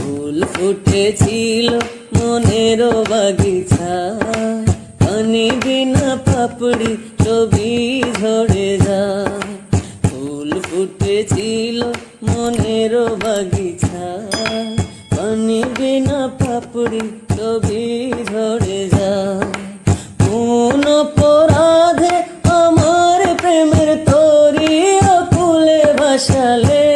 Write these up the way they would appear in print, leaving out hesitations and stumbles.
ফুল ফুটেছিল মনের বাগিচায়, পানি বিনা পাপড়ি ছবি ঝরে যায়। ফুল ফুটেছিল মনের বাগিচায়, পানি বিনা পাপড়ি ছবি ঝরে যায়। কোন অপরাধে আমার প্রেমের তরি অকুলে ভাসালে,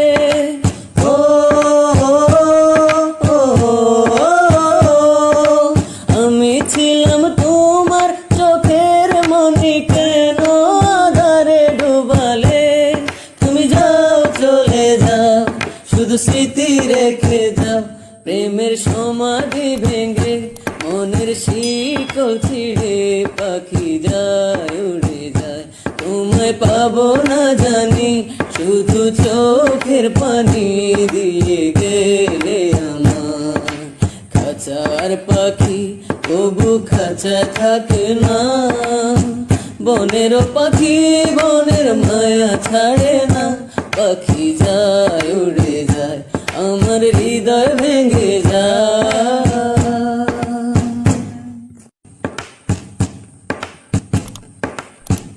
আমি ছিলাম তোমার চোখের মনি, কেন আধারে ডুবালে? তুমি যাও চলে যাও, শুধু স্মৃতি রেখে যাও। প্রেমের সমাধি ভেঙে মনের শিকল ছিঁড়ে পাখি যায় উড়ে যায়। তোমায় পাবো না জানি, শুধু চোখের পানি দিয়ে গেলে আমার। খাঁচার পাখি তবু খাঁচা থাকে না, বনের পাখি বনের মায়া ছাড়ে না। পাখি যায় উড়ে যায়, আমার হৃদয় ভেঙে যায়।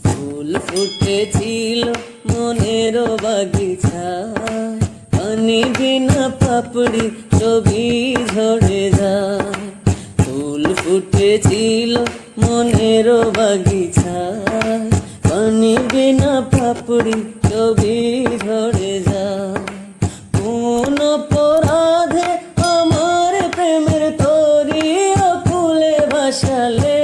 ফুল ফুটেছিল মনের বাগিচায়, পানি বিনা পাপড়ি ছবি ঝরে যায়। ফুল ফুটেছিল মনের বাগিচায়, পানি বিনা পাপড়ি ছবি ঝরে যায়। কোন অপরাধে আমার প্রেমের তরি অকুলে ভাসালে,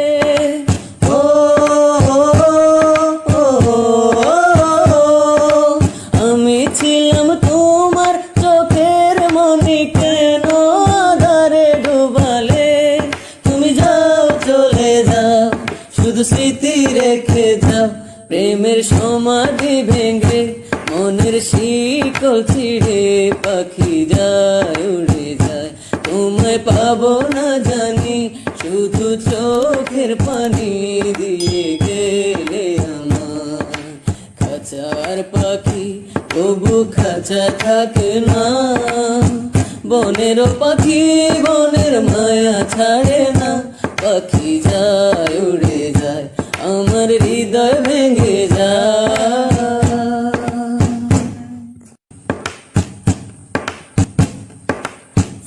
আমি ছিলাম তোমার চোখের মনি, কেন আধারে ডুবালে? তুমি যাও চলে যাও, শুধু স্মৃতি রেখে যাও। প্রেমের সমাধি ভেঙে মনের শিকল ছিঁড়ে পাখি যায় উড়ে যায়। তোমায় পাবো না জানি, শুধু চোখের পানি দিয়ে গেলে আমার। খাঁচার পাখি তবু খাঁচা থাকে না, বনের পাখি বনের মায়া ছাড়ে না। পাখি যায় উড়ে যায়, আমার হৃদয় ভেঙে যায়।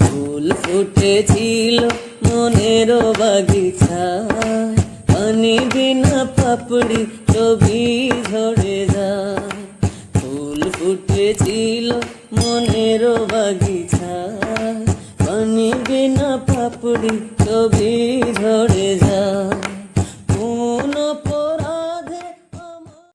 ফুল ফুটেছিল মনের বাগিচায়, পানি বিনা পাপড়ি ছবি ঝরে যায়। ফুল ফুটেছিল মনের বাগিচায়, পানি বিনা পাপড়ি ছবি ঝরে যায়।